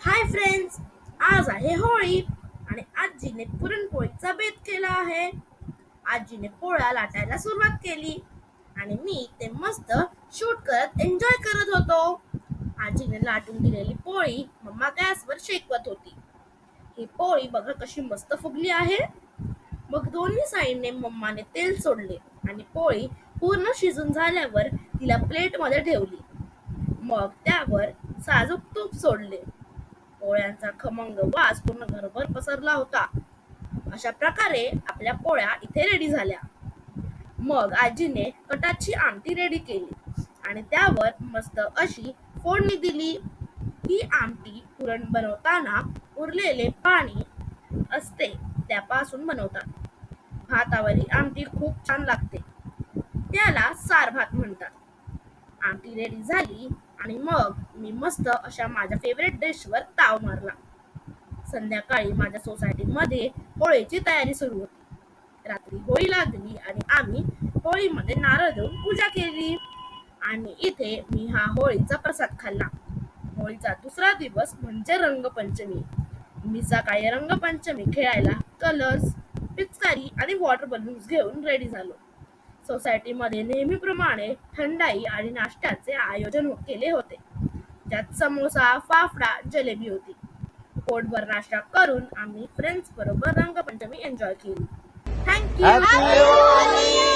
Hi friends, आज आहे होळी आणि आजीने पुरणपोळीचा बेत केला आहे. आजीने पोळ्या लाटायला सुरुवात केली आणि मी ते मस्त शूट करत एन्जॉय करत होतो. आजीने लाटून दिलेली पोळी मम्मा गॅसवर शेकवत होती. ही पोळी बघा कशी मस्त फुगली आहे. मग दोन्ही साईडने मम्माने तेल सोडले आणि पोळी पूर्ण शिजून झाल्यावर तिला प्लेटमध्ये ठेवली. मग त्यावर साजूक तूप सोडले. पोळ्यांचा खमंग वास पूर्ण घरभर पसरला होता. अशा प्रकारे आपल्या पोळ्या इथे रेडी झाल्या. मग आजीने कटाची आमटी रेडी केली आणि त्यावर मस्त अशी फोडणी दिली. ही आमटी पुरण बनवताना उरलेले पाणी असते त्यापासून बनवतात. भातावर ही आमटी खूप छान लागते. त्याला सार भात म्हणतात. आमटी रेडी झाली आणि मग मी मस्त अशा माझ्या फेवरेट डिशवर ताव मारला. संध्याकाळी माझ्या सोसायटीमध्ये होळीची तयारी सुरू होती. रात्री होळी लागली आणि आम्ही होळीमध्ये नारळ देऊन पूजा केली आणि इथे मी हा होळीचा प्रसाद खाल्ला. होळीचा दुसरा दिवस म्हणजे रंगपंचमी. मी सकाळी रंगपंचमी खेळायला कलर्स, पिचकारी आणि वॉटर बलून्स घेऊन रेडी झालो. सोसायटीमध्ये नेहमीप्रमाणे थंडाई आणि नाश्त्याचे आयोजन केले होते. ज्यात समोसा, फाफडा, जलेबी होती. पोटभर नाश्ता करून आम्ही फ्रेंड्स बरोबर रंगपंचमी एन्जॉय केली. थँक्यू. हॅपी